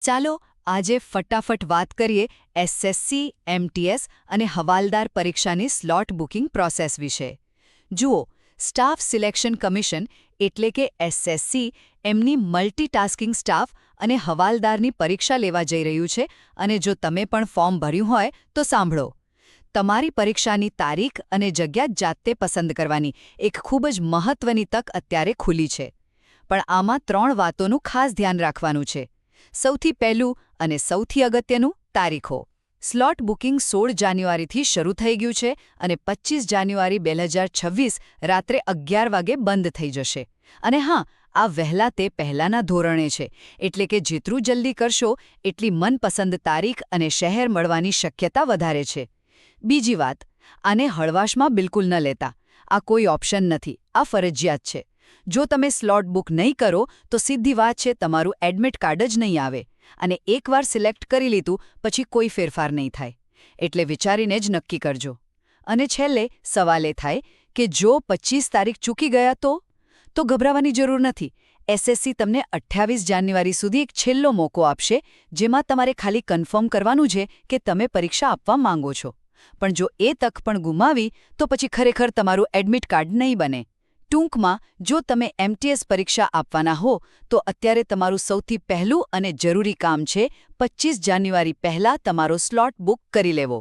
ચાલો આજે ફટાફટ વાત કરીએ એસએસસી, એમટીએસ અને હવાલદાર પરીક્ષાની સ્લોટ બુકિંગ પ્રોસેસ વિશે. જુઓ, સ્ટાફ સિલેક્શન કમિશન એટલે કે એસએસસી એમની મલ્ટીટાસ્કિંગ સ્ટાફ અને હવાલદારની પરીક્ષા લેવા જઈ રહ્યું છે અને જો તમે પણ ફોર્મ ભર્યું હોય તો સાંભળો. તમારી પરીક્ષાની તારીખ અને જગ્યા જાતે પસંદ કરવાની એક ખૂબ જ મહત્વની તક અત્યારે ખુલી છે. પણ આમાં 3 વાતોનું ખાસ ધ્યાન રાખવાનું છે. સૌથી પહેલું અને સૌથી અગત્યનું, તારીખો. સ્લોટ બુકિંગ 16 જાન્યુઆરીથી શરૂ થઈ ગયું છે અને 25 જાન્યુઆરી 2026 રાત્રે 11 વાગે બંધ થઈ જશે. અને હા, આ વહેલા તે પહેલાના ધોરણે છે, એટલે કે જેટલું જલ્દી કરશો એટલી મનપસંદ તારીખ અને શહેર મળવાની શક્યતા વધારે છે. બીજી વાત, આને હળવાશમાં બિલકુલ ન લેતા. આ કોઈ ઓપ્શન નથી, આ ફરજિયાત છે. જો તમે સ્લોટ બુક નહીં કરો તો સીધી વાત છે, તમારું એડમિટ કાર્ડ જ નહીં આવે અને એકવાર સિલેક્ટ કરી લીધું પછી કોઈ ફેરફાર નહીં થાય. એટલે વિચારીને જ નક્કી કરજો. અને છેલ્લે સવાલ એ થાય કે જો 25 તારીખ ચૂકી ગયા તો ગભરાવાની જરૂર નથી. એસએસસી તમને 28 જાન્યુઆરી સુધી એક છેલ્લો મોકો આપશે, જેમાં તમારે ખાલી કન્ફર્મ કરવાનું છે કે તમે પરીક્ષા આપવા માંગો છો. પણ જો એ તક પણ ગુમાવી તો પછી ખરેખર તમારું એડમિટ કાર્ડ નહીં બને. ટૂંકમાં, જો તમે એમટીએસ પરીક્ષા આપવાના હો તો અત્યારે તમારું સૌથી પહેલું અને જરૂરી કામ છે 25 જાન્યુઆરી પહેલાં તમારો સ્લોટ બુક કરી લેવો.